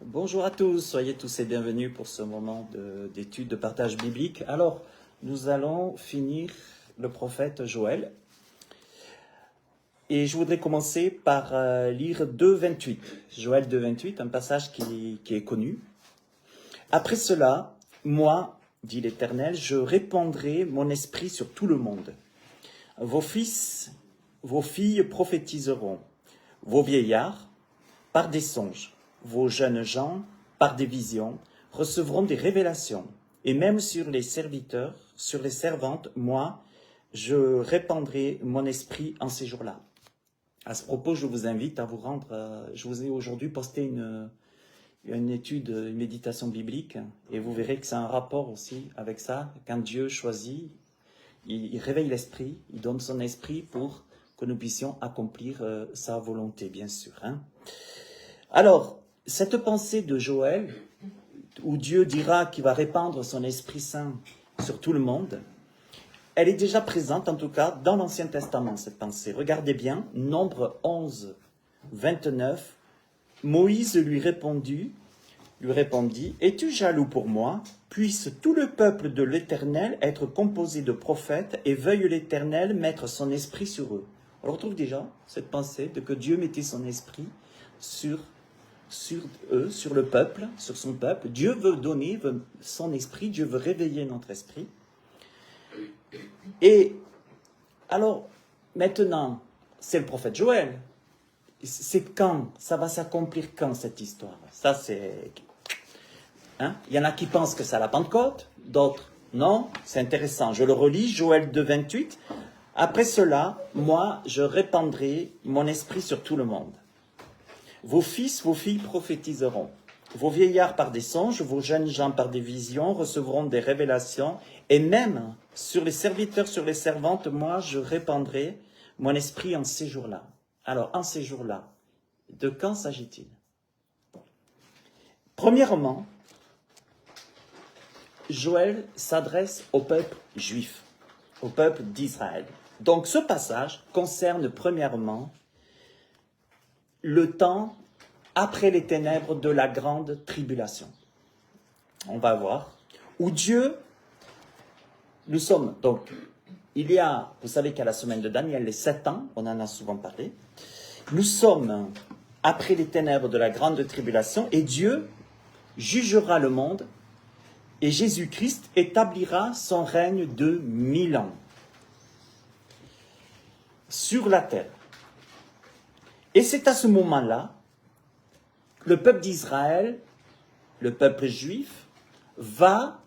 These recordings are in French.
Bonjour à tous, soyez tous et bienvenus pour ce moment d'étude, de partage biblique. Alors, nous allons finir le prophète Joël. Et je voudrais commencer par lire 2,28. Joël 2,28, un passage qui est connu. Après cela, moi, dit l'Éternel, je répandrai mon esprit sur tout le monde. Vos fils, vos filles prophétiseront, vos vieillards par des songes, vos jeunes gens par des visions recevront des révélations. Et même sur les serviteurs, sur les servantes, moi, je répandrai mon esprit en ces jours-là. À ce propos, je vous invite à vous rendre, je vous ai aujourd'hui posté une étude, une méditation biblique, et vous verrez que c'est un rapport aussi avec ça. Quand Dieu choisit, il réveille l'esprit, il donne son esprit pour que nous puissions accomplir sa volonté, bien sûr. Alors, cette pensée de Joël, où Dieu dira qu'il va répandre son Esprit Saint sur tout le monde, elle est déjà présente, en tout cas, dans l'Ancien Testament, cette pensée. Regardez bien, Nombre 11, 29, Moïse lui répondit, « Es-tu jaloux pour moi? Puisse tout le peuple de l'Éternel être composé de prophètes, et veuille l'Éternel mettre son esprit sur eux. » On retrouve déjà cette pensée de que Dieu mettait son esprit sur eux, sur le peuple, sur son peuple. Dieu veut donner son esprit, Dieu veut réveiller notre esprit. Et alors, maintenant, c'est le prophète Joël. C'est quand? Ça va s'accomplir quand, cette histoire? Ça, c'est... Il y en a qui pensent que c'est à la Pentecôte, d'autres non. C'est intéressant. Je le relis, Joël 2, 28. Après cela, moi, je répandrai mon esprit sur tout le monde. Vos fils, vos filles prophétiseront. Vos vieillards par des songes, vos jeunes gens par des visions recevront des révélations. Et même sur les serviteurs, sur les servantes, moi, je répandrai mon esprit en ces jours-là. Alors, en ces jours-là, de quand s'agit-il? Premièrement, Joël s'adresse au peuple juif, au peuple d'Israël. Donc, ce passage concerne premièrement le temps après les ténèbres de la grande tribulation. On va voir. Où Dieu, nous sommes, donc, il y a, vous savez qu'à la semaine de Daniel, les 7 ans, on en a souvent parlé, nous sommes après les ténèbres de la grande tribulation, et Dieu jugera le monde, et Jésus-Christ établira son règne de 1000 ans sur la terre. Et c'est à ce moment-là, le peuple d'Israël, le peuple juif, va,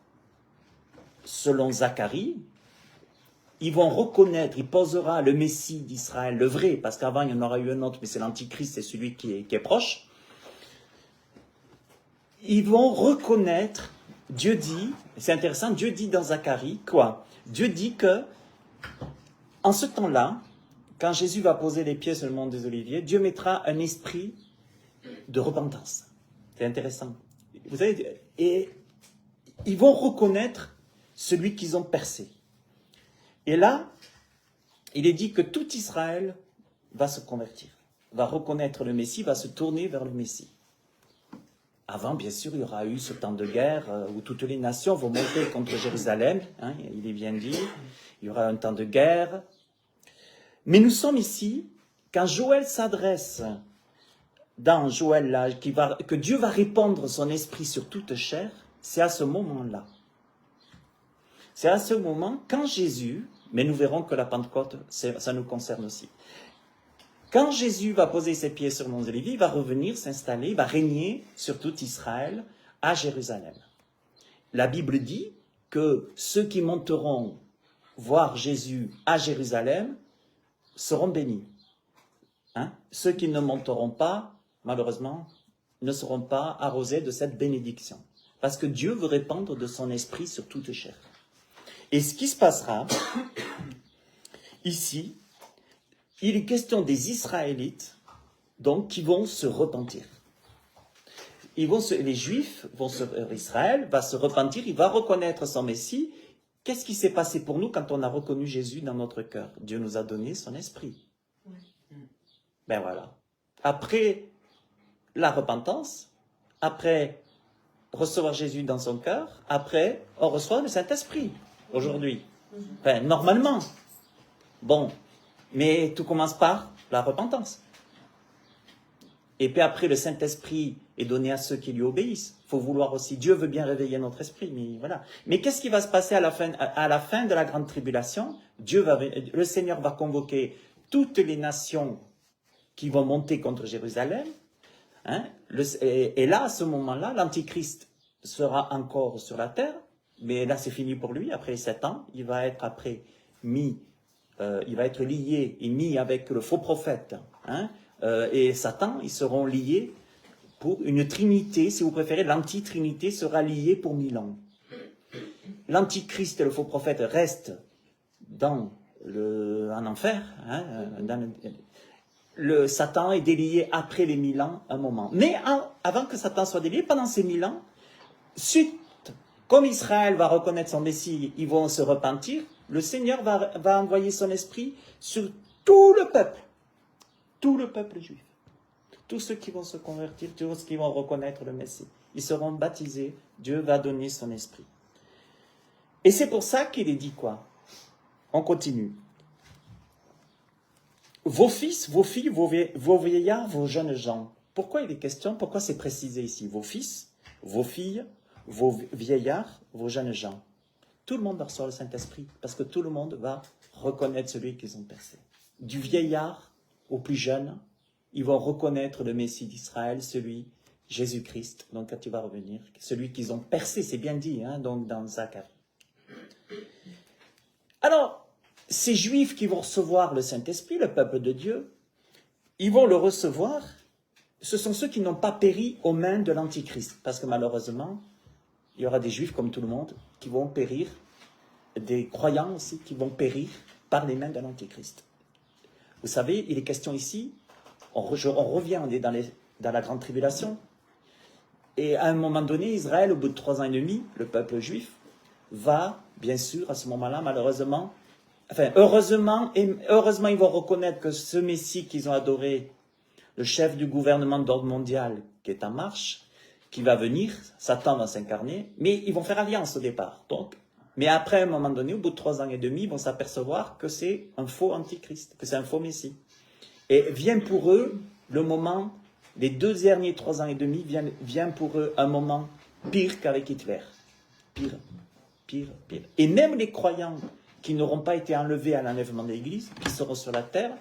selon Zacharie, ils vont reconnaître, il posera le Messie d'Israël, le vrai, parce qu'avant il y en aura eu un autre, mais c'est l'Antichrist, c'est celui qui est proche. Ils vont reconnaître, Dieu dit, c'est intéressant, Dieu dit dans Zacharie, quoi? Dieu dit que, en ce temps-là, quand Jésus va poser les pieds sur le mont des Oliviers, Dieu mettra un esprit de repentance. C'est intéressant. Vous savez, et ils vont reconnaître celui qu'ils ont percé. Et là, il est dit que tout Israël va se convertir, va reconnaître le Messie, va se tourner vers le Messie. Avant, bien sûr, il y aura eu ce temps de guerre où toutes les nations vont monter contre Jérusalem. Il est bien dit. Il y aura un temps de guerre. Mais nous sommes ici, quand Joël s'adresse dans Joël, là, que Dieu va répandre son esprit sur toute chair, c'est à ce moment-là. C'est à ce moment, quand Jésus, mais nous verrons que la Pentecôte, ça nous concerne aussi. Quand Jésus va poser ses pieds sur le mont Olivier, il va revenir s'installer, il va régner sur tout Israël à Jérusalem. La Bible dit que ceux qui monteront voir Jésus à Jérusalem seront bénis. Ceux qui ne monteront pas, malheureusement, ne seront pas arrosés de cette bénédiction. Parce que Dieu veut répandre de son esprit sur toute chair. Et ce qui se passera, ici, il est question des Israélites, donc, qui vont se repentir. Les Juifs, Israël va se repentir, il va reconnaître son Messie. Qu'est-ce qui s'est passé pour nous quand on a reconnu Jésus dans notre cœur? Dieu nous a donné son esprit. Ben voilà. Après la repentance, après recevoir Jésus dans son cœur, après on reçoit le Saint-Esprit aujourd'hui. Enfin, normalement. Bon, mais tout commence par la repentance. Et puis après, le Saint-Esprit est donné à ceux qui lui obéissent. Il faut vouloir aussi. Dieu veut bien réveiller notre esprit, mais voilà. Mais qu'est-ce qui va se passer à la fin de la grande tribulation? Le Seigneur va convoquer toutes les nations qui vont monter contre Jérusalem. Hein, et là, à ce moment-là, l'Antichrist sera encore sur la terre, mais là, c'est fini pour lui. Après les 7 ans, il va être après il va être lié et mis avec le faux prophète, hein, et Satan, ils seront liés pour une trinité, si vous préférez, l'anti-trinité sera liée pour 1000 ans. L'antichrist et le faux prophète restent en enfer, hein, le Satan est délié après les 1000 ans un moment. Mais avant que Satan soit délié, pendant ces 1000 ans, suite, comme Israël va reconnaître son Messie, ils vont se repentir, le Seigneur va envoyer son esprit sur tout le peuple juif. Tous ceux qui vont se convertir, tous ceux qui vont reconnaître le Messie. Ils seront baptisés, Dieu va donner son esprit. Et c'est pour ça qu'il est dit quoi? On continue. Vos fils, vos filles, vos vieillards, vos jeunes gens. Pourquoi il est question? Pourquoi c'est précisé ici? Vos fils, vos filles, vos vieillards, vos jeunes gens. Tout le monde reçoit le Saint-Esprit, parce que tout le monde va reconnaître celui qu'ils ont percé. Du vieillard au plus jeune, ils vont reconnaître le Messie d'Israël, celui Jésus-Christ, donc quand il va revenir, celui qu'ils ont percé, c'est bien dit, hein, donc dans Zacharie. Alors, ces Juifs qui vont recevoir le Saint-Esprit, le peuple de Dieu, ils vont le recevoir, ce sont ceux qui n'ont pas péri aux mains de l'Antichrist, parce que malheureusement, il y aura des Juifs comme tout le monde qui vont périr, des croyants aussi qui vont périr par les mains de l'Antichrist. Vous savez, il est question ici, on revient, on est dans la grande tribulation, et à un moment donné, Israël, au bout de 3 ans et demi, le peuple juif, va, bien sûr, à ce moment-là, malheureusement, enfin, heureusement, ils vont reconnaître que ce Messie qu'ils ont adoré, le chef du gouvernement d'ordre mondial qui est en marche, qui va venir, Satan va s'incarner, mais ils vont faire alliance au départ. Donc, mais après, à un moment donné, au bout de 3 ans et demi, ils vont s'apercevoir que c'est un faux antichrist, que c'est un faux Messie. Et vient pour eux le moment, les 2 derniers 3 ans et demi, vient pour eux un moment pire qu'avec Hitler. Pire, pire, pire. Et même les croyants qui n'auront pas été enlevés à l'enlèvement de l'Église, qui seront sur la terre,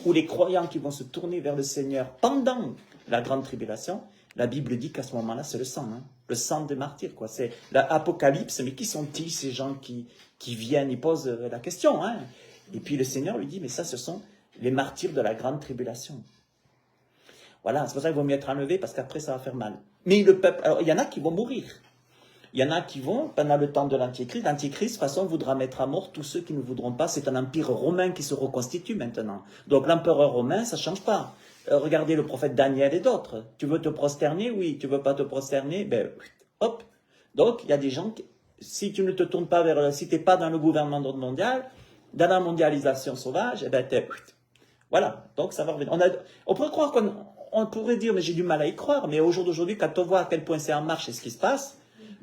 ou les croyants qui vont se tourner vers le Seigneur pendant la grande tribulation, la Bible dit qu'à ce moment-là, c'est le sang, hein, le sang des martyrs, quoi. C'est l'Apocalypse, mais qui sont-ils, ces gens qui viennent, ils posent la question, hein. Et puis le Seigneur lui dit, mais ça, ce sont les martyrs de la grande tribulation. Voilà, c'est pour ça qu'il vaut mieux être enlevé, parce qu'après, ça va faire mal. Mais le peuple, alors, il y en a qui vont mourir. Il y en a qui vont, pendant le temps de l'Antichrist, l'Antichrist, de toute façon, voudra mettre à mort tous ceux qui ne voudront pas. C'est un empire romain qui se reconstitue maintenant. Donc l'empereur romain, ça ne change pas. Regardez le prophète Daniel et d'autres. Tu veux te prosterner? Oui. Tu veux pas te prosterner? Ben, hop. Donc, il y a des gens qui, si tu ne te tournes pas vers, si tu n'es pas dans le gouvernement mondial, dans la mondialisation sauvage, eh ben, voilà. Donc, ça va revenir. On pourrait croire on pourrait dire, mais j'ai du mal à y croire, mais au jour d'aujourd'hui, quand on voit à quel point c'est en marche et ce qui se passe,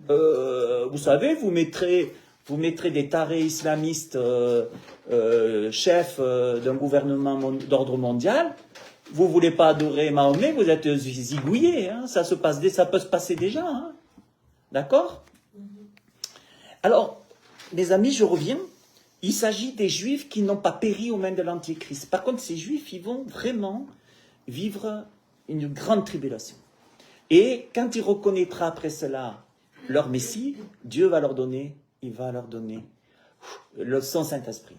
vous savez, vous mettrez des tarés islamistes chefs d'un gouvernement d'ordre mondial, vous ne voulez pas adorer Mahomet, vous êtes zigouillés, hein, ça peut se passer déjà, hein, d'accord? Alors, mes amis, je reviens, il s'agit des Juifs qui n'ont pas péri aux mains de l'Antichrist. Par contre, ces Juifs, ils vont vraiment vivre une grande tribulation. Et quand il reconnaîtra après cela leur Messie, Dieu va leur donner, il va leur donner son Saint-Esprit.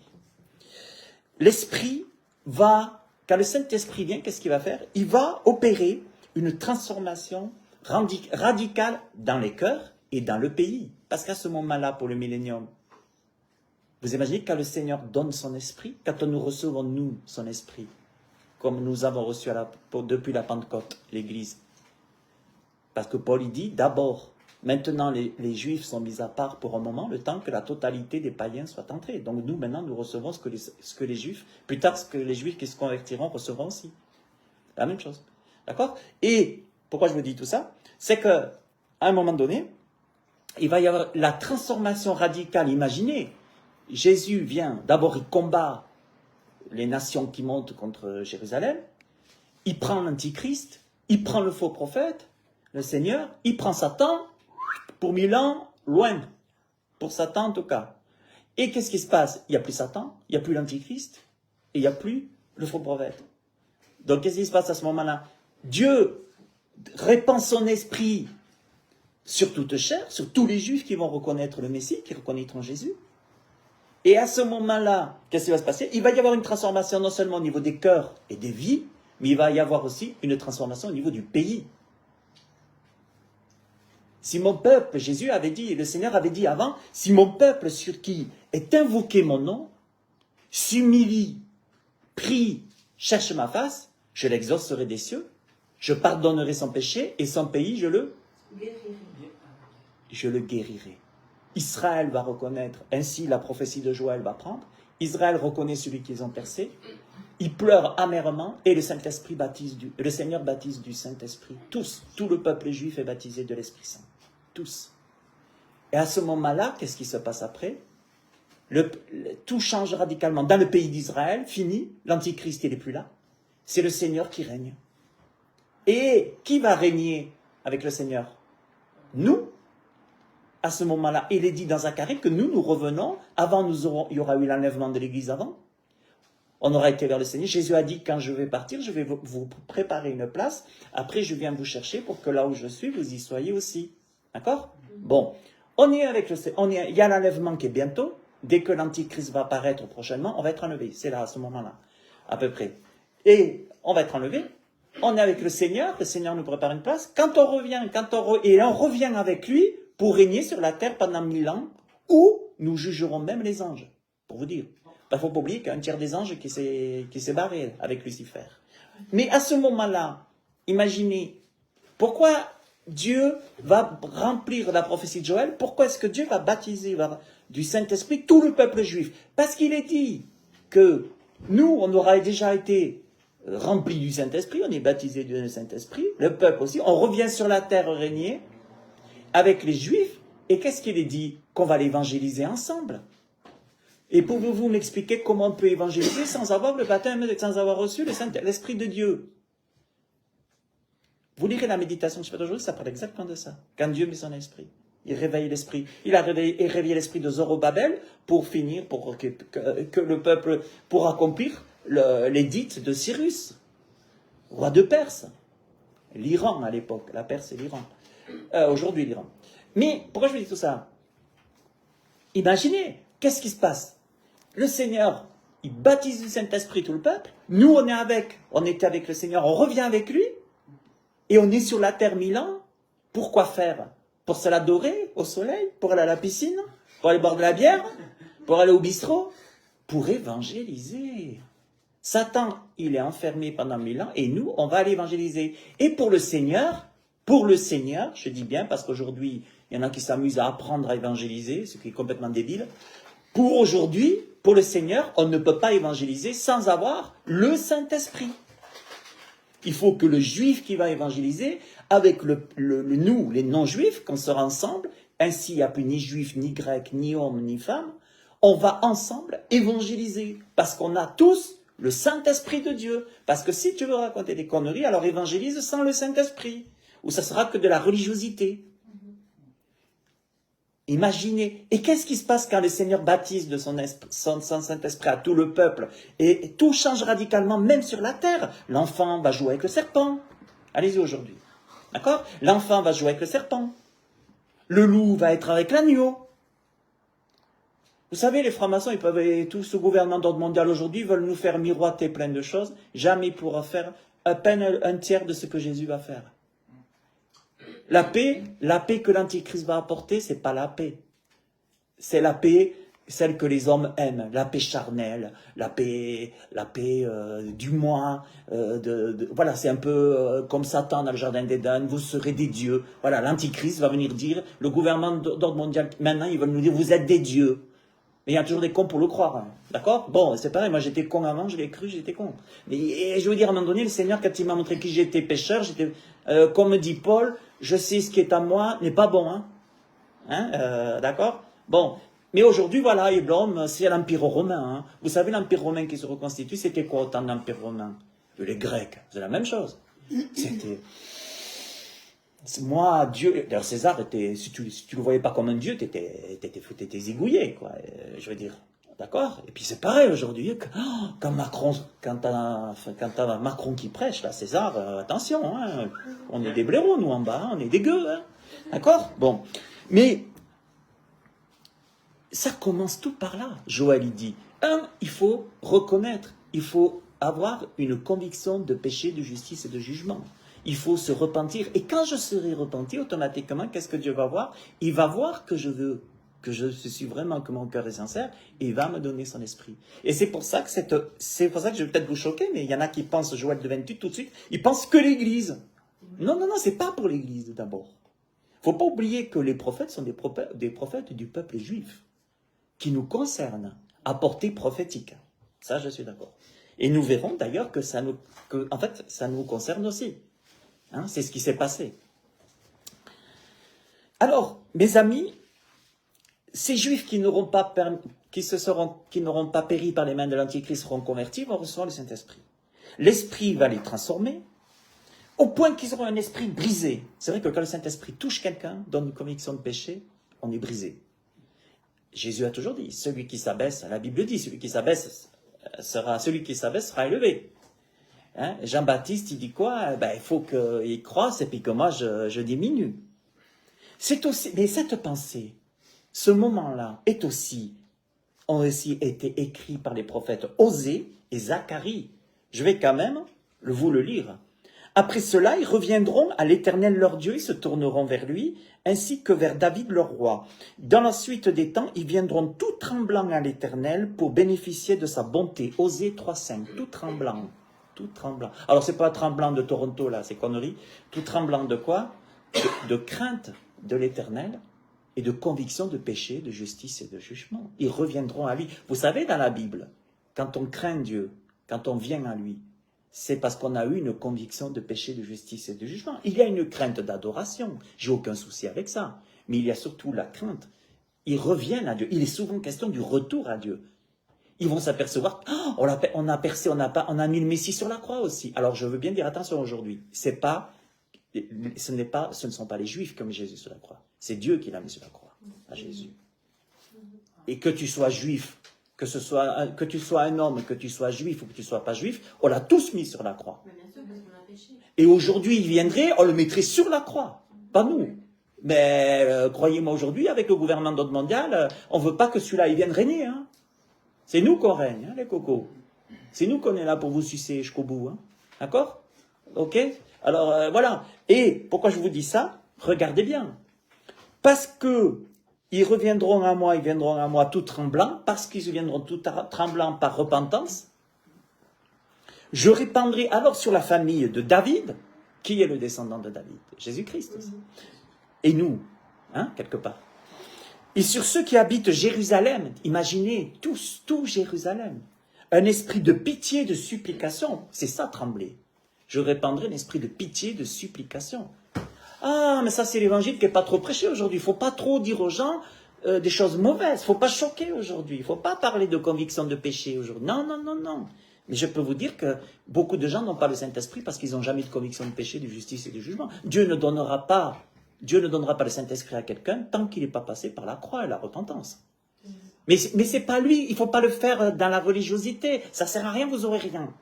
L'Esprit va, quand le Saint-Esprit vient, qu'est-ce qu'il va faire? Il va opérer une transformation radicale dans les cœurs et dans le pays. Parce qu'à ce moment-là, pour le millénium, vous imaginez quand le Seigneur donne son Esprit, quand nous recevons, nous, son Esprit, comme nous avons reçu depuis la Pentecôte, l'Église. Parce que Paul, il dit, d'abord, maintenant, les Juifs sont mis à part pour un moment, le temps que la totalité des païens soit entrée. Donc nous, maintenant, nous recevons ce que les Juifs, plus tard, ce que les Juifs qui se convertiront recevront aussi. La même chose. D'accord? Et pourquoi je vous dis tout ça? C'est qu'à un moment donné, il va y avoir la transformation radicale. Imaginez, Jésus vient, d'abord il combat les nations qui montent contre Jérusalem, il prend l'Antichrist, il prend le faux prophète, le Seigneur, il prend Satan, pour 1000 ans, loin, pour Satan en tout cas. Et qu'est-ce qui se passe? Il n'y a plus Satan, il n'y a plus l'Antichrist, et il n'y a plus le faux prophète. Donc qu'est-ce qui se passe à ce moment-là? Dieu répand son esprit sur toute chair, sur tous les Juifs qui vont reconnaître le Messie, qui reconnaîtront Jésus. Et à ce moment-là, qu'est-ce qui va se passer? Il va y avoir une transformation non seulement au niveau des cœurs et des vies, mais il va y avoir aussi une transformation au niveau du pays. Si mon peuple, Jésus avait dit, et le Seigneur avait dit avant, si mon peuple sur qui est invoqué mon nom, s'humilie, prie, cherche ma face, je l'exaucerai des cieux, je pardonnerai son péché, et son pays, je le guérirai. Israël va reconnaître, ainsi la prophétie de Joël va prendre, Israël reconnaît celui qu'ils ont percé, ils pleurent amèrement, et le Saint-Esprit le Seigneur baptise du Saint-Esprit. Tous, tout le peuple juif est baptisé de l'Esprit Saint. Tous. Et à ce moment-là, qu'est-ce qui se passe après? Tout change radicalement. Dans le pays d'Israël, fini, l'Antichrist il n'est plus là. C'est le Seigneur qui règne. Et qui va régner avec le Seigneur? Nous. À ce moment-là, il est dit dans Zacharie que nous revenons. Avant, il y aura eu l'enlèvement de l'Église avant. On aura été vers le Seigneur. Jésus a dit, quand je vais partir, je vais vous préparer une place. Après, je viens vous chercher pour que là où je suis, vous y soyez aussi. D'accord? Bon. On est avec il y a l'enlèvement qui est bientôt. Dès que l'Antichrist va apparaître prochainement, on va être enlevé. C'est là, à ce moment-là, à peu près. Et on va être enlevé. On est avec le Seigneur nous prépare une place. Quand on revient, et on revient avec lui pour régner sur la terre pendant 1000 ans, où nous jugerons même les anges. Pour vous dire. Il ne faut pas oublier qu'il y a un tiers des anges qui s'est barré avec Lucifer. Mais à ce moment-là, imaginez, pourquoi Dieu va remplir la prophétie de Joël? Pourquoi est-ce que Dieu va baptiser du Saint-Esprit tout le peuple juif? Parce qu'il est dit que nous, on aura déjà été remplis du Saint-Esprit, on est baptisé du Saint-Esprit, le peuple aussi, on revient sur la terre régner avec les Juifs, et qu'est-ce qu'il est dit? Qu'on va l'évangéliser ensemble. Et pouvez-vous m'expliquer comment on peut évangéliser sans avoir le baptême, sans avoir reçu l'Esprit de Dieu? Vous lirez la méditation que je fais aujourd'hui, ça parle exactement de ça. Quand Dieu met son esprit, il réveille l'esprit. Il a réveillé l'esprit de Zorobabel pour finir, pour que le peuple, pour accomplir l'édit de Cyrus, roi de Perse. L'Iran à l'époque, la Perse et l'Iran. Aujourd'hui l'Iran. Mais pourquoi je vous dis tout ça? Imaginez, qu'est-ce qui se passe? Le Seigneur, il baptise du Saint-Esprit tout le peuple. Nous, on était avec le Seigneur, on revient avec lui. Et on est sur la terre 1000 ans. Pourquoi faire? Pour se l'adorer au soleil? Pour aller à la piscine? Pour aller boire de la bière? Pour aller au bistrot? Pour évangéliser. Satan, il est enfermé pendant 1000 ans et nous, on va aller évangéliser. Et pour le Seigneur, je dis bien parce qu'aujourd'hui, il y en a qui s'amusent à apprendre à évangéliser, ce qui est complètement débile. Pour aujourd'hui, pour le Seigneur, on ne peut pas évangéliser sans avoir le Saint-Esprit. Il faut que le juif qui va évangéliser, avec nous, les non-juifs, qu'on sera ensemble, ainsi il n'y a plus ni juif, ni grec, ni homme, ni femme, on va ensemble évangéliser. Parce qu'on a tous le Saint-Esprit de Dieu. Parce que si tu veux raconter des conneries, alors évangélise sans le Saint-Esprit. Ou ça sera que de la religiosité. Imaginez. Et qu'est-ce qui se passe quand le Seigneur baptise de son Saint-Esprit à tout le peuple? Et tout change radicalement, même sur la terre. L'enfant va jouer avec le serpent. Allez-y aujourd'hui. D'accord? L'enfant va jouer avec le serpent. Le loup va être avec l'agneau. Vous savez, les francs-maçons, tout ce gouvernement d'ordre mondial aujourd'hui veulent nous faire miroiter plein de choses. Jamais il pourra faire à peine un tiers de ce que Jésus va faire. La paix que l'Antichrist va apporter, c'est pas la paix. C'est la paix, celle que les hommes aiment, la paix charnelle, la paix du moi. Voilà, c'est un peu comme Satan dans le jardin d'Éden, vous serez des dieux. Voilà, l'Antichrist va venir dire, le gouvernement d'ordre mondial, maintenant, ils veulent nous dire, vous êtes des dieux. Mais il y a toujours des cons pour le croire, hein. D'accord? Bon, c'est pareil, moi j'étais con avant, je l'ai cru, j'étais con. Mais et je veux dire, à un moment donné, le Seigneur, quand il m'a montré qui j'étais pécheur, comme dit Paul, je sais ce qui est à moi n'est pas bon, hein? D'accord? Bon, mais aujourd'hui, voilà, et l'homme, c'est l'Empire romain, hein. Vous savez, l'Empire romain qui se reconstitue, c'était quoi autant d'Empire romain? Les Grecs, c'est la même chose. C'était... Moi, Dieu, d'ailleurs César, si tu le voyais pas comme un dieu, t'étais zigouillé, quoi. Je veux dire, d'accord? Et puis c'est pareil aujourd'hui, quand t'as Macron qui prêche, là, César, attention, hein, on est des blaireaux, nous, en bas, on est des gueux, hein, d'accord? Bon, mais ça commence tout par là, Joël, il dit. Il faut reconnaître, il faut avoir une conviction de péché, de justice et de jugement. Il faut se repentir. Et quand je serai repenti, automatiquement, qu'est-ce que Dieu va voir? Il va voir que je suis vraiment, que mon cœur est sincère, et il va me donner son esprit. Et c'est pour ça que je vais peut-être vous choquer, mais il y en a qui pensent, Joël de 28, tout de suite, ils pensent que l'Église. Non, c'est pas pour l'Église d'abord. Il ne faut pas oublier que les prophètes sont des prophètes du peuple juif, qui nous concernent, à portée prophétique. Ça, je suis d'accord. Et nous verrons d'ailleurs que ça nous concerne aussi. Hein, c'est ce qui s'est passé. Alors, mes amis, ces Juifs qui n'auront pas péri par les mains de l'Antichrist seront convertis, vont recevoir le Saint-Esprit. L'Esprit va les transformer, au point qu'ils auront un esprit brisé. C'est vrai que quand le Saint-Esprit touche quelqu'un, donne une conviction de péché, on est brisé. Jésus a toujours dit, celui qui s'abaisse, la Bible dit, celui qui s'abaisse sera élevé. Hein? Jean-Baptiste, il dit quoi? Il faut qu'il croisse et puis que moi je diminue. Mais cette pensée, ce moment-là, ont aussi été écrits par les prophètes Osée et Zacharie. Je vais quand même vous le lire. Après cela, ils reviendront à l'Éternel leur Dieu, ils se tourneront vers lui, ainsi que vers David leur roi. Dans la suite des temps, ils viendront tout tremblants à l'Éternel pour bénéficier de sa bonté. Osée 3,5, tout tremblant. Tout tremblant. Alors, c'est pas tremblant de Toronto, là, c'est conneries. Tout tremblant de quoi? De crainte de l'Éternel et de conviction de péché, de justice et de jugement. Ils reviendront à lui. Vous savez, dans la Bible, quand on craint Dieu, quand on vient à lui, c'est parce qu'on a eu une conviction de péché, de justice et de jugement. Il y a une crainte d'adoration. J'ai aucun souci avec ça. Mais il y a surtout la crainte. Ils reviennent à Dieu. Il est souvent question du retour à Dieu. Ils vont s'apercevoir, on a mis le Messie sur la croix aussi. Alors je veux bien dire attention aujourd'hui, ce ne sont pas les Juifs qui ont mis Jésus sur la croix. C'est Dieu qui l'a mis sur la croix, à Jésus. Et que tu sois juif, que tu sois un homme, que tu sois juif ou que tu ne sois pas juif, on l'a tous mis sur la croix. Et aujourd'hui, il viendrait, on le mettrait sur la croix, pas nous. Mais croyez-moi, aujourd'hui, avec le gouvernement d'ordre mondial, on ne veut pas que celui-là il vienne régner, hein. C'est nous qu'on règne, hein, les cocos. C'est nous qu'on est là pour vous sucer jusqu'au bout. Hein. D'accord? Ok? Alors, voilà. Et pourquoi je vous dis ça? Regardez bien. Parce que ils viendront à moi tout tremblants, parce qu'ils viendront tout tremblants par repentance, je répandrai alors sur la famille de David, qui est le descendant de David? Jésus-Christ. Et nous, hein, quelque part. Et sur ceux qui habitent Jérusalem, imaginez, tout Jérusalem, un esprit de pitié, de supplication, c'est ça trembler. Je répandrai un esprit de pitié, de supplication. Ah, mais ça c'est l'évangile qui n'est pas trop prêché aujourd'hui. Il ne faut pas trop dire aux gens des choses mauvaises. Il ne faut pas choquer aujourd'hui. Il ne faut pas parler de conviction de péché aujourd'hui. Non. Mais je peux vous dire que beaucoup de gens n'ont pas le Saint-Esprit parce qu'ils n'ont jamais de conviction de péché, de justice et de jugement. Dieu ne donnera pas le Saint-Esprit à quelqu'un tant qu'il n'est pas passé par la croix et la repentance. Mais c'est pas lui, il ne faut pas le faire dans la religiosité. Ça ne sert à rien, vous n'aurez rien.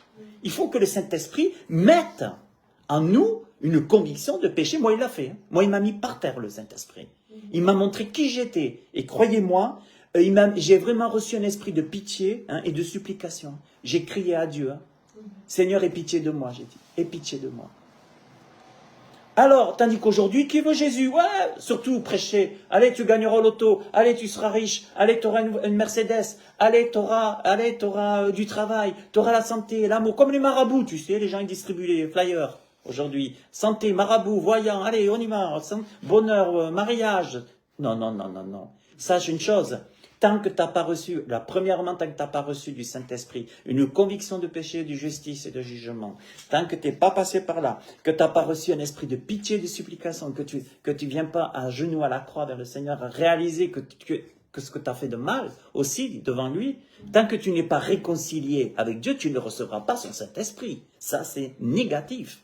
Il faut que le Saint-Esprit mette en nous une conviction de péché. Moi, il l'a fait. Hein. Moi, il m'a mis par terre, le Saint-Esprit. Il m'a montré qui j'étais. Et croyez-moi, j'ai vraiment reçu un esprit de pitié, hein, et de supplication. J'ai crié à Dieu. Hein. Seigneur, aie pitié de moi, j'ai dit. Aie pitié de moi. Alors, tandis qu'aujourd'hui, qui veut Jésus? Ouais, surtout prêcher. Allez, tu gagneras au loto. Allez, tu seras riche. Allez, tu auras une Mercedes. Allez, tu auras du travail. Tu auras la santé, l'amour. Comme les marabouts, tu sais, les gens ils distribuent les flyers aujourd'hui. Santé, marabout, voyant. Allez, on y va. Bonheur, mariage. Non. Sache une chose. Tant que tu n'as pas reçu, premièrement, tant que tu n'as pas reçu du Saint-Esprit, une conviction de péché, de justice et de jugement, tant que tu n'es pas passé par là, que tu n'as pas reçu un esprit de pitié et de supplication, que tu viens pas à genoux à la croix vers le Seigneur, à réaliser que ce que tu as fait de mal aussi devant lui, tant que tu n'es pas réconcilié avec Dieu, tu ne recevras pas son Saint-Esprit. Ça, c'est négatif.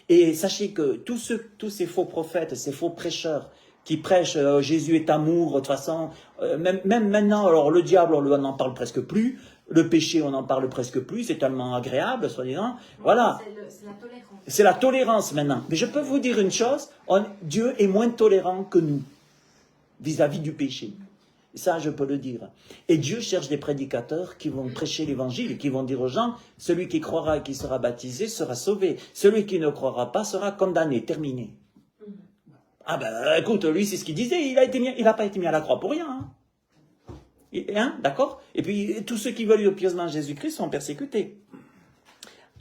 Et sachez que tous ces faux prophètes, ces faux prêcheurs qui prêchent Jésus est amour, de toute façon, même maintenant, alors le diable, on n'en parle presque plus, le péché, on n'en parle presque plus, c'est tellement agréable, soi-disant. Voilà. C'est la tolérance. C'est la tolérance maintenant. Mais je peux vous dire une chose, Dieu est moins tolérant que nous vis-à-vis du péché. Ça, je peux le dire. Et Dieu cherche des prédicateurs qui vont prêcher l'évangile, qui vont dire aux gens, celui qui croira et qui sera baptisé sera sauvé. Celui qui ne croira pas sera condamné, terminé. Ah ben, écoute, lui, c'est ce qu'il disait, il n'a pas été mis à la croix pour rien. Hein, d'accord? Et puis, tous ceux qui veulent pieusement Jésus-Christ sont persécutés.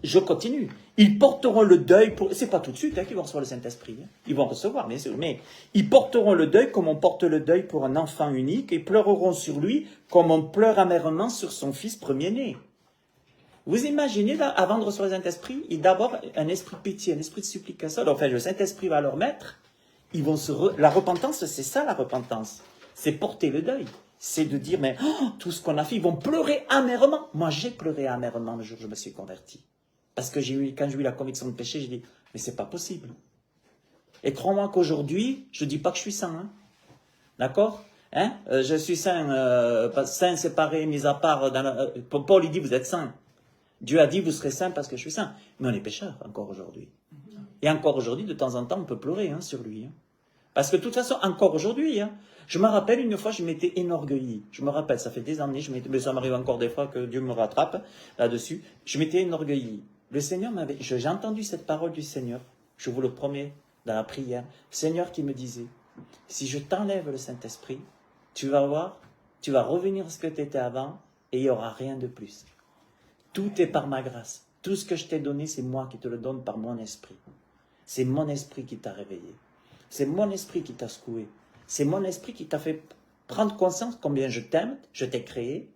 Je continue. Ils porteront le deuil pour... C'est pas tout de suite qu'ils vont recevoir le Saint-Esprit. Ils vont recevoir, bien sûr. Mais ils porteront le deuil comme on porte le deuil pour un enfant unique et pleureront sur lui comme on pleure amèrement sur son fils premier-né. Vous imaginez, là, avant de recevoir le Saint-Esprit, d'abord un esprit de pitié, un esprit de supplication. Alors, le Saint-Esprit va leur mettre. Ils vont La repentance, c'est ça la repentance. C'est porter le deuil. C'est de dire, mais tout ce qu'on a fait, ils vont pleurer amèrement. Moi, j'ai pleuré amèrement le jour où je me suis converti. Parce que quand j'ai eu la conviction de péché, j'ai dit, mais c'est pas possible. Et crois-moi qu'aujourd'hui, je dis pas que je suis saint. Hein. D'accord? Hein? Je suis saint, saint séparé, mis à part. Paul, il dit, vous êtes saint. Dieu a dit, vous serez saint parce que je suis saint. Mais on est pécheurs encore aujourd'hui. Et encore aujourd'hui, de temps en temps, on peut pleurer sur lui. Hein. Parce que de toute façon, encore aujourd'hui, je me rappelle une fois, je m'étais énorgueilli. Je me rappelle, ça fait des années, mais ça m'arrive encore des fois que Dieu me rattrape là-dessus. Je m'étais énorgueilli. Le Seigneur j'ai entendu cette parole du Seigneur, je vous le promets, dans la prière. Le Seigneur qui me disait, si je t'enlève le Saint-Esprit, tu vas voir, tu vas revenir à ce que tu étais avant et il n'y aura rien de plus. Tout est par ma grâce. Tout ce que je t'ai donné, c'est moi qui te le donne par mon esprit. C'est mon esprit qui t'a réveillé. C'est mon esprit qui t'a secoué. C'est mon esprit qui t'a fait prendre conscience combien je t'aime, je t'ai créé,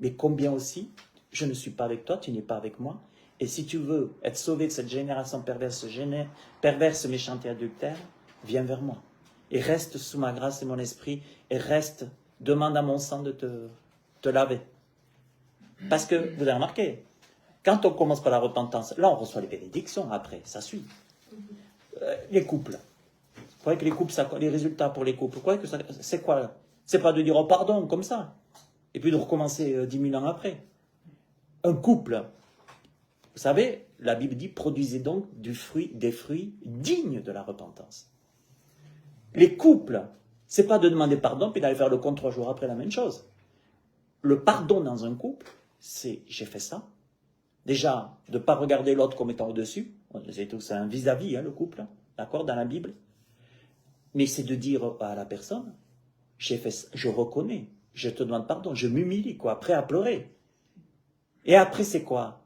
mais combien aussi je ne suis pas avec toi, tu n'es pas avec moi. Et si tu veux être sauvé de cette génération perverse, méchante et adultère, viens vers moi. Et reste sous ma grâce et mon esprit, et demande à mon sang de te laver. Parce que, vous avez remarqué, quand on commence par la repentance, là on reçoit les bénédictions après, ça suit. Les couples. Vous croyez que les couples, les résultats pour les couples, vous croyez que c'est quoi? C'est pas de dire oh pardon, comme ça, et puis de recommencer 10 000 ans après. Un couple, vous savez, la Bible dit, produisez donc des fruits dignes de la repentance. Les couples, c'est pas de demander pardon, puis d'aller faire le compte 3 jours après la même chose. Le pardon dans un couple, c'est j'ai fait ça. Déjà, de ne pas regarder l'autre comme étant au-dessus. C'est un vis-à-vis, le couple, d'accord, dans la Bible. Mais c'est de dire à la personne, j'ai fait ça, je reconnais, je te demande pardon, je m'humilie, prêt à pleurer. Et après, c'est quoi?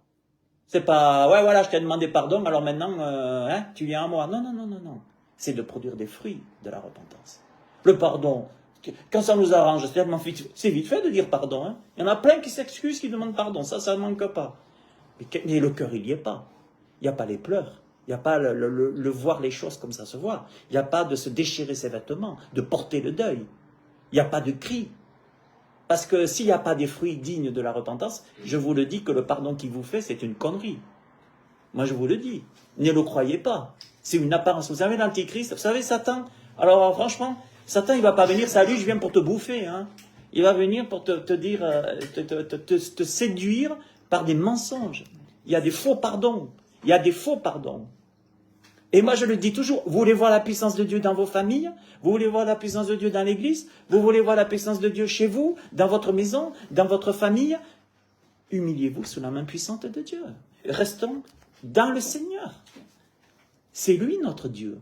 C'est pas, ouais, voilà, je t'ai demandé pardon, alors maintenant, tu viens à moi. Non, non, non, non, non. C'est de produire des fruits de la repentance. Le pardon, quand ça nous arrange, c'est vite fait de dire pardon. Hein. Il y en a plein qui s'excusent, qui demandent pardon. Ça ne manque pas. Mais le cœur, il n'y est pas. Il n'y a pas les pleurs. Il n'y a pas le voir les choses comme ça se voit. Il n'y a pas de se déchirer ses vêtements, de porter le deuil. Il n'y a pas de cri. Parce que s'il n'y a pas des fruits dignes de la repentance, je vous le dis que le pardon qu'il vous fait, c'est une connerie. Moi, je vous le dis. Ne le croyez pas. C'est une apparence. Vous savez, l'Antichrist, vous savez, Satan, alors franchement, Satan, il ne va pas venir, salut, je viens pour te bouffer. Hein. Il va venir pour te dire, te séduire par des mensonges. Il y a des faux pardons. Il y a des faux pardons. Et moi, je le dis toujours, vous voulez voir la puissance de Dieu dans vos familles? Vous voulez voir la puissance de Dieu dans l'église? Vous voulez voir la puissance de Dieu chez vous, dans votre maison, dans votre famille? Humiliez-vous sous la main puissante de Dieu. Restons dans le Seigneur. C'est lui notre Dieu.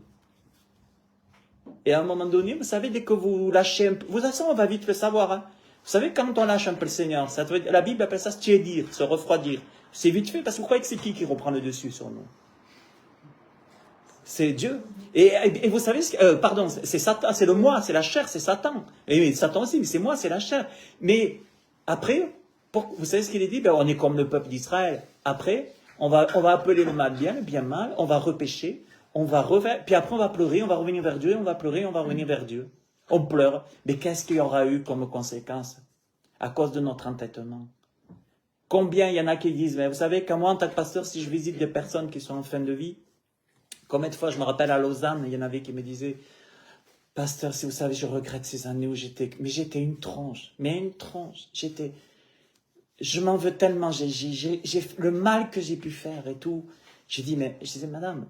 Et à un moment donné, vous savez, dès que vous lâchez un peu, vous savez, on va vite le savoir. Hein. Vous savez, quand on lâche un peu le Seigneur, la Bible appelle ça se tiédir, se refroidir. C'est vite fait, parce que vous croyez que c'est qui reprend le dessus sur nous? C'est Dieu. Et vous savez, pardon, c'est Satan, c'est le moi, c'est la chair, c'est Satan. Et Satan aussi, mais c'est moi, c'est la chair. Mais après, vous savez ce qu'il est dit? Ben, on est comme le peuple d'Israël. Après, on va appeler le mal bien, le bien mal, on va repêcher, on va refaire, puis après on va pleurer, on va revenir vers Dieu, on va pleurer, on va revenir vers Dieu. On pleure. Mais qu'est-ce qu'il y aura eu comme conséquence à cause de notre entêtement? Combien il y en a qui disent, mais vous savez, qu'à moi, en tant que pasteur, si je visite des personnes qui sont en fin de vie, combien de fois, je me rappelle à Lausanne, il y en avait qui me disaient, pasteur, si vous savez, je regrette ces années où j'étais une tronche, je m'en veux tellement, j'ai le mal que j'ai pu faire et tout. Je disais, madame,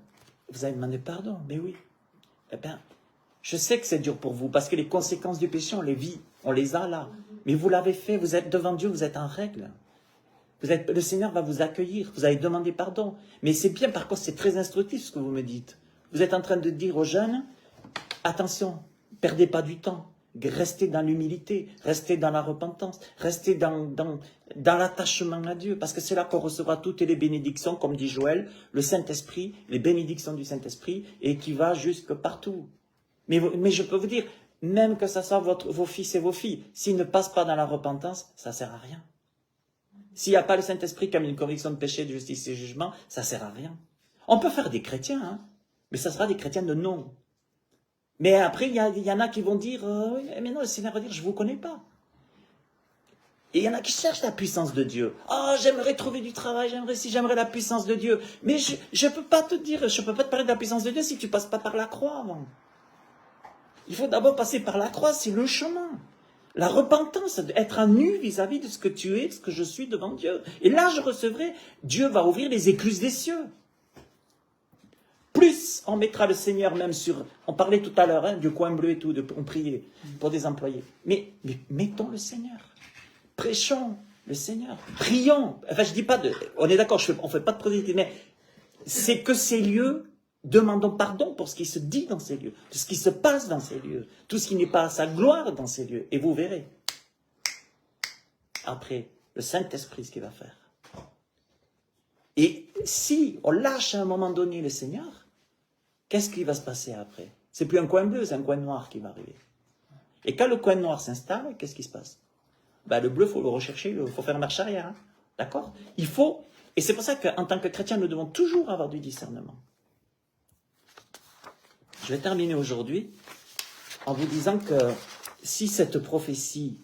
vous avez demandé pardon? Mais oui. Eh bien, je sais que c'est dur pour vous, parce que les conséquences du péché, on les vit, on les a là. Mais vous l'avez fait, vous êtes devant Dieu, vous êtes en règle. Le Seigneur va vous accueillir, vous avez demandé pardon. Mais c'est bien, par contre, c'est très instructif ce que vous me dites. Vous êtes en train de dire aux jeunes, attention, perdez pas du temps, restez dans l'humilité, restez dans la repentance, restez dans l'attachement à Dieu, parce que c'est là qu'on recevra toutes les bénédictions, comme dit Joël, le Saint-Esprit, les bénédictions du Saint-Esprit, et qui va jusque partout. Mais je peux vous dire, même que ça soit vos fils et vos filles, s'ils ne passent pas dans la repentance, ça ne sert à rien. S'il n'y a pas le Saint-Esprit comme une conviction de péché, de justice et de jugement, ça ne sert à rien. On peut faire des chrétiens, hein, mais ça sera des chrétiens de nom. Mais après, il y en a qui vont dire, mais non, le Seigneur va dire, je ne vous connais pas. Et il y en a qui cherchent la puissance de Dieu. Oh, j'aimerais trouver du travail, j'aimerais la puissance de Dieu. Mais je ne peux pas te dire, je ne peux pas te parler de la puissance de Dieu si tu ne passes pas par la croix avant. Il faut d'abord passer par la croix, c'est le chemin. La repentance, être à nu vis-à-vis de ce que tu es, de ce que je suis devant Dieu. Et là, je recevrai, Dieu va ouvrir les écluses des cieux. Plus on mettra le Seigneur même sur... On parlait tout à l'heure hein, du coin bleu et tout, on priait pour des employés. Mais mettons le Seigneur. Prêchons le Seigneur. Prions. Enfin, je dis pas de... On est d'accord, on ne fait pas de prosélytisme, mais c'est que ces lieux... Demandons pardon pour ce qui se dit dans ces lieux, tout ce qui se passe dans ces lieux, tout ce qui n'est pas à sa gloire dans ces lieux. Et vous verrez, après, le Saint-Esprit, ce qu'il va faire. Et si on lâche à un moment donné le Seigneur, qu'est-ce qui va se passer après? C'est plus un coin bleu, c'est un coin noir qui va arriver. Et quand le coin noir s'installe, qu'est-ce qui se passe? Ben, le bleu, il faut le rechercher, il faut faire marche arrière. Hein? D'accord? Il faut, et c'est pour ça qu'en tant que chrétien, nous devons toujours avoir du discernement. Je vais terminer aujourd'hui en vous disant que si cette prophétie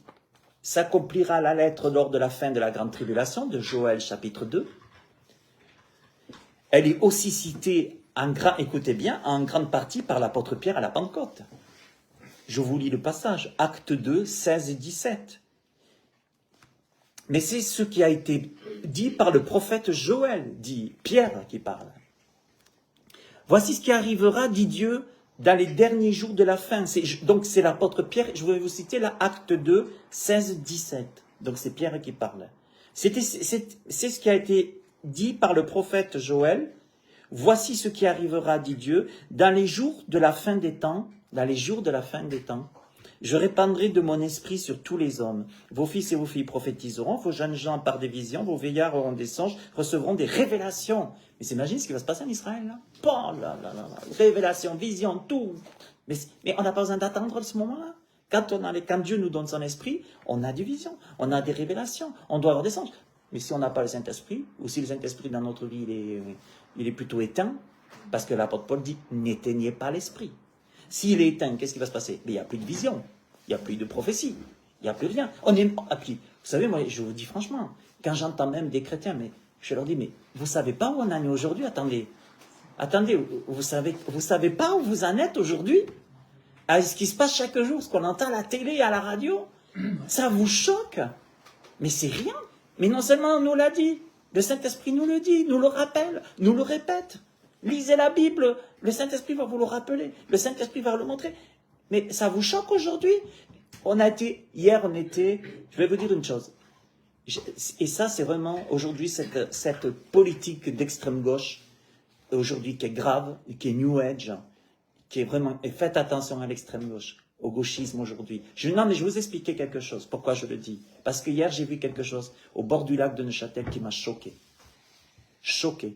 s'accomplira à la lettre lors de la fin de la grande tribulation, de Joël chapitre 2, elle est aussi citée, écoutez bien, en grande partie par l'apôtre Pierre à la Pentecôte. Je vous lis le passage, Actes 2, 16 et 17. Mais c'est ce qui a été dit par le prophète Joël, dit Pierre qui parle. Voici ce qui arrivera, dit Dieu, dans les derniers jours de la fin. Donc c'est l'apôtre Pierre, je vais vous citer là, Acte 2, 16, 17. Donc c'est Pierre qui parle. C'est ce qui a été dit par le prophète Joël. Voici ce qui arrivera, dit Dieu, dans les jours de la fin des temps, je répandrai de mon esprit sur tous les hommes. Vos fils et vos filles prophétiseront, vos jeunes gens par des visions, vos vieillards auront des songes, recevront des révélations. Mais s'imagine ce qui va se passer en Israël, là. Oh là là là, révélation, vision, tout. Mais on n'a pas besoin d'attendre ce moment-là. Quand Dieu nous donne son esprit, on a des visions, on a des révélations, on doit avoir des songes. Mais si on n'a pas le Saint-Esprit, ou si le Saint-Esprit dans notre vie, il est plutôt éteint, parce que l'apôtre Paul dit, n'éteignez pas l'esprit. S'il est éteint, qu'est-ce qui va se passer? Mais il n'y a plus de vision, il n'y a plus de prophétie, il n'y a plus rien. Vous savez, moi, je vous dis franchement, quand j'entends même des chrétiens, mais je leur dis, mais vous ne savez pas où on en est aujourd'hui? Attendez, vous savez pas où vous en êtes aujourd'hui? À ce qui se passe chaque jour, ce qu'on entend à la télé, à la radio, ça vous choque? Mais c'est rien. Mais non seulement on nous l'a dit, le Saint-Esprit nous le dit, nous le rappelle, nous le répète. Lisez la Bible, le Saint-Esprit va vous le rappeler, le Saint-Esprit va le montrer. Mais ça vous choque aujourd'hui? Hier on était, je vais vous dire une chose, et ça c'est vraiment aujourd'hui cette politique d'extrême gauche, aujourd'hui qui est grave, qui est New Age, qui est vraiment, et faites attention à l'extrême gauche, au gauchisme aujourd'hui. Non mais je vais vous expliquer quelque chose, pourquoi je le dis. Parce que hier j'ai vu quelque chose au bord du lac de Neuchâtel qui m'a choqué. Choqué.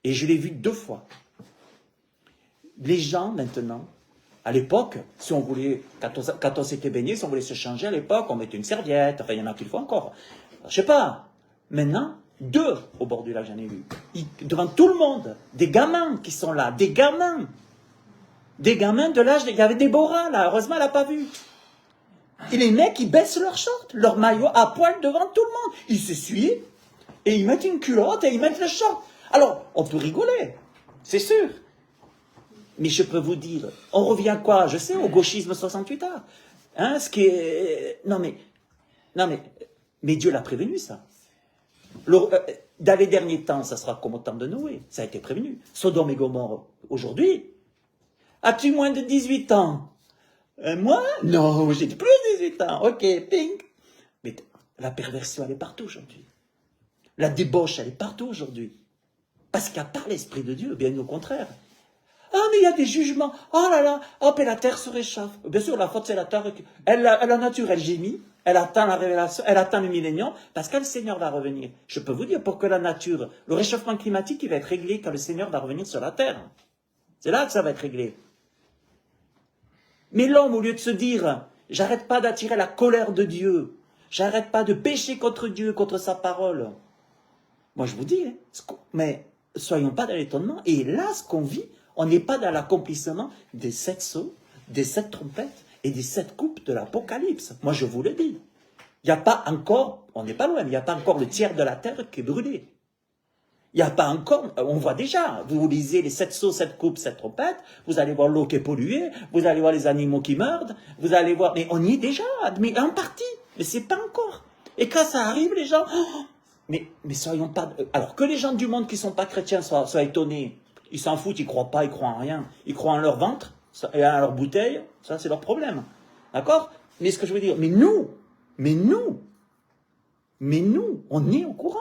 Et je l'ai vu 2 fois. les gens maintenant, à l'époque, si on voulait, quand on s'était baigné, si on voulait se changer à l'époque, on mettait une serviette, enfin il y en a qui le font encore. Je sais pas. Maintenant, 2 au bord du lac, j'en ai vu. Devant tout le monde, des gamins qui sont là, des gamins. Des gamins de l'âge, il y avait Déborah là, heureusement elle n'a pas vu. Et les mecs, ils baissent leurs shorts, leur maillot à poil devant tout le monde. Ils s'essuient, et ils mettent une culotte, et ils mettent le short. Alors, on peut rigoler, c'est sûr. Mais je peux vous dire, on revient à quoi? Je sais, au gauchisme 68 ans. Hein, ce qui est... Non mais Dieu l'a prévenu, ça. Dans les derniers temps, ça sera comme au temps de Noé. Ça a été prévenu. Sodome et Gomorrhe, aujourd'hui. As-tu moins de 18 ans? Moi? Non, j'ai plus de 18 ans. Ok, ping. Mais la perversion, elle est partout aujourd'hui. La débauche, elle est partout aujourd'hui. Parce qu'à part l'Esprit de Dieu, bien au contraire. Ah, mais il y a des jugements. Oh là là, hop, et la terre se réchauffe. Bien sûr, la faute, c'est la terre. La nature, elle gémit. Elle attend la révélation, elle attend le millénium, parce que le Seigneur va revenir. Je peux vous dire, pour que la nature, le réchauffement climatique, il va être réglé quand le Seigneur va revenir sur la terre. C'est là que ça va être réglé. Mais l'homme, au lieu de se dire, j'arrête pas d'attirer la colère de Dieu, j'arrête pas de pécher contre Dieu, contre sa parole. Moi, je vous dis, mais soyons pas dans l'étonnement. Et là, ce qu'on vit, on n'est pas dans l'accomplissement des 7 sceaux, des 7 trompettes et des 7 coupes de l'Apocalypse. Moi, je vous le dis. Il n'y a pas encore, on n'est pas loin, mais il n'y a pas encore le tiers de la terre qui est brûlé. Il n'y a pas encore, on voit déjà, vous lisez les 7 sceaux, 7 coupes, 7 trompettes, vous allez voir l'eau qui est polluée, vous allez voir les animaux qui meurent, vous allez voir, mais on y est déjà, mais en partie, mais c'est pas encore. Et quand ça arrive, les gens, oh, mais soyons pas, alors que les gens du monde qui ne sont pas chrétiens soient étonnés, ils s'en foutent, ils ne croient pas, ils croient en rien, ils croient en leur ventre, et à leur bouteille, ça c'est leur problème. D'accord? Mais ce que je veux dire, mais nous, on est au courant.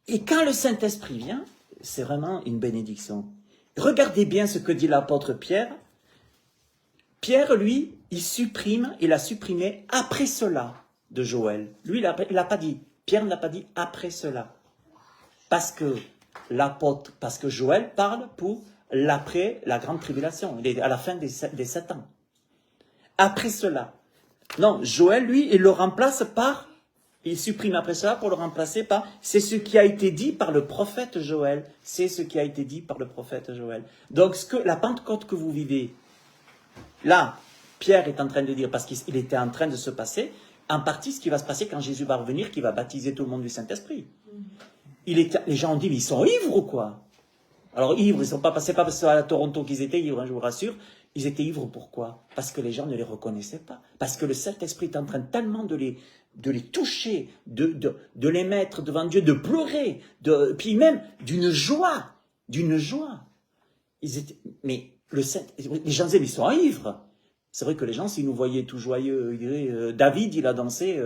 Et quand le Saint-Esprit vient, c'est vraiment une bénédiction. Regardez bien ce que dit l'apôtre Pierre. Pierre, lui, il a supprimé après cela de Joël. Lui, il n'a pas dit, Pierre n'a pas dit après cela. Parce que Joël parle pour l'après la grande tribulation, il est à la fin des 7 ans. Après cela. Non, Joël, lui, il le remplace par, il supprime après cela pour le remplacer par, c'est ce qui a été dit par le prophète Joël. C'est ce qui a été dit par le prophète Joël. Donc, la Pentecôte que vous vivez, là, Pierre est en train de dire, parce qu'il était en train de se passer, en partie ce qui va se passer quand Jésus va revenir, qui va baptiser tout le monde du Saint-Esprit. Les gens ont dit, mais ils sont ivres ou quoi? Alors ivres, ils ne sont pas passés, pas parce que c'est à Toronto qu'ils étaient ivres, hein, je vous rassure. Ils étaient ivres pourquoi? Parce que les gens ne les reconnaissaient pas. Parce que le Saint-Esprit est en train tellement de les toucher, de les mettre devant Dieu, de pleurer, puis même d'une joie. Mais les gens disaient, mais ils sont ivres. C'est vrai que les gens, s'ils nous voyaient tout joyeux, ils diraient, David, il a dansé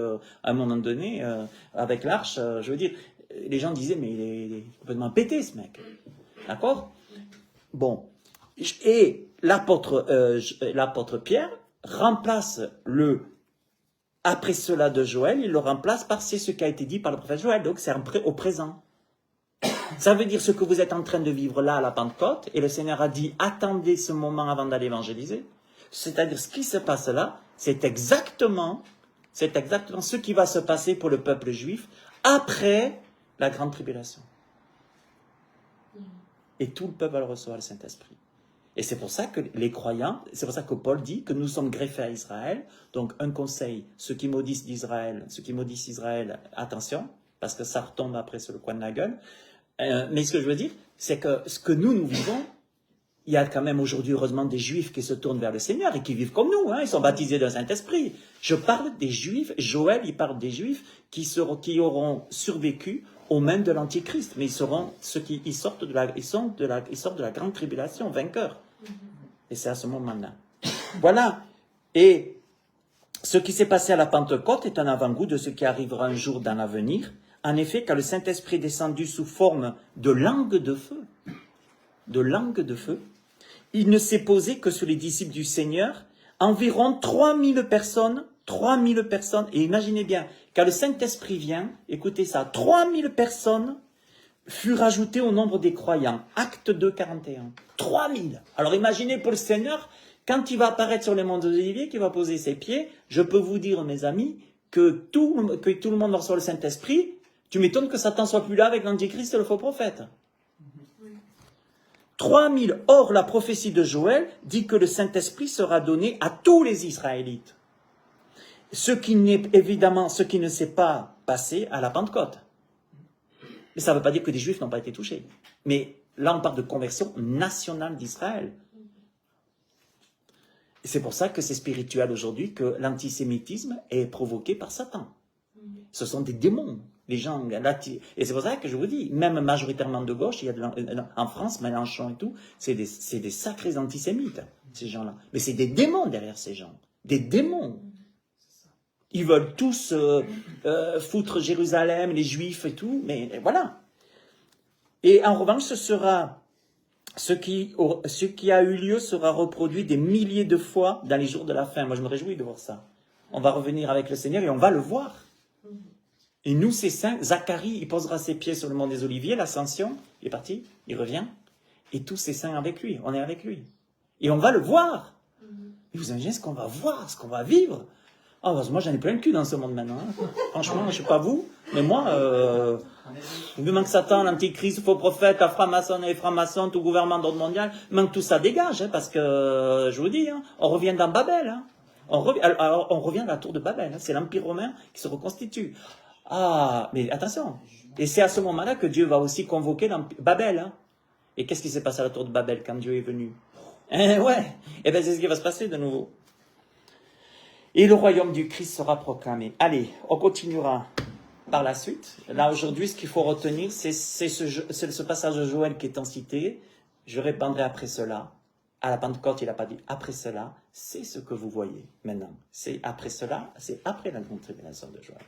à un moment donné avec l'arche, je veux dire, les gens disaient, mais il est complètement pété ce mec. D'accord? Bon. Et l'apôtre Pierre remplace après cela de Joël, il le remplace par c'est ce qui a été dit par le prophète Joël. Donc c'est au présent. Ça veut dire ce que vous êtes en train de vivre là à la Pentecôte, et le Seigneur a dit attendez ce moment avant d'aller évangéliser. C'est-à-dire ce qui se passe là, c'est exactement ce qui va se passer pour le peuple juif après la grande tribulation. Et tout le peuple va le recevoir, le Saint-Esprit. Et c'est pour ça que les croyants, c'est pour ça que Paul dit que nous sommes greffés à Israël. Donc un conseil, ceux qui maudissent Israël, attention, parce que ça retombe après sur le coin de la gueule. Mais ce que je veux dire, c'est que ce que nous vivons, il y a quand même aujourd'hui, heureusement, des Juifs qui se tournent vers le Seigneur et qui vivent comme nous. Hein, ils sont baptisés d'un Saint-Esprit. Je parle des Juifs, Joël, il parle des Juifs qui auront survécu aux mains de l'Antichrist. Mais ils seront ceux qui sortent de la grande tribulation, vainqueurs. Et c'est à ce moment-là. Voilà. Et ce qui s'est passé à la Pentecôte est un avant-goût de ce qui arrivera un jour dans l'avenir. En effet, quand le Saint-Esprit est descendu sous forme de langue de feu, il ne s'est posé que sur les disciples du Seigneur, environ 3000 personnes, et imaginez bien, quand le Saint-Esprit vient, écoutez ça, 3000 personnes, furent ajoutés au nombre des croyants. Acte 2, 41. 3000. Alors imaginez pour le Seigneur, quand il va apparaître sur les monts d'Olivier, qu'il va poser ses pieds, je peux vous dire, mes amis, que tout le monde reçoit le Saint-Esprit. Tu m'étonnes que Satan soit plus là avec l'Antichrist et le faux prophète. 3000. Or, la prophétie de Joël dit que le Saint-Esprit sera donné à tous les Israélites. Ce qui ne s'est pas passé à la Pentecôte. Mais ça ne veut pas dire que des Juifs n'ont pas été touchés. Mais là, on parle de conversion nationale d'Israël. Et c'est pour ça que c'est spirituel aujourd'hui que l'antisémitisme est provoqué par Satan. Ce sont des démons. Les gens, et c'est pour ça que je vous dis, même majoritairement de gauche, il y a en France, Mélenchon et tout, c'est des sacrés antisémites, ces gens-là. Mais c'est des démons derrière ces gens. Des démons. Ils veulent tous foutre Jérusalem, les Juifs et tout, mais voilà. Et en revanche, ce qui a eu lieu sera reproduit des milliers de fois dans les jours de la fin. Moi, je me réjouis de voir ça. On va revenir avec le Seigneur et on va le voir. Et nous, ces saints, Zacharie, il posera ses pieds sur le mont des Oliviers, l'ascension, il est parti, il revient, et tous ces saints avec lui, on est avec lui. Et on va le voir. Et vous imaginez ce qu'on va voir, ce qu'on va vivre. Oh, moi, j'en ai plein le cul dans ce monde maintenant. Hein. Franchement, je ne sais pas vous, mais moi, vu que Satan, l'antichrist, faux prophète, la franc-maçon et les francs-maçons, tout gouvernement d'ordre mondial, manque tout ça dégage, hein, parce que, je vous dis, hein, on revient dans Babel. Hein. On revient à la tour de Babel. Hein, c'est l'Empire romain qui se reconstitue. Ah, mais attention. Et c'est à ce moment-là que Dieu va aussi convoquer Babel. Hein. Et qu'est-ce qui s'est passé à la tour de Babel quand Dieu est venu? Ouais. Et bien c'est ce qui va se passer de nouveau. Et le royaume du Christ sera proclamé. Allez, on continuera par la suite. Là, aujourd'hui, ce qu'il faut retenir, c'est ce passage de Joël qui est en cité. Je répandrai après cela. À la Pentecôte, il n'a pas dit après cela. C'est ce que vous voyez maintenant. C'est après cela, c'est après la grande tribulation de Joël.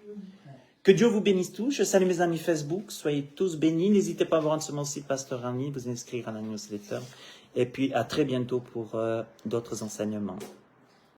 Que Dieu vous bénisse tous. Je salue mes amis Facebook. Soyez tous bénis. N'hésitez pas à vous rendre sur mon site Pasteur Rami, vous inscrire à la newsletter. Et puis, à très bientôt pour d'autres enseignements.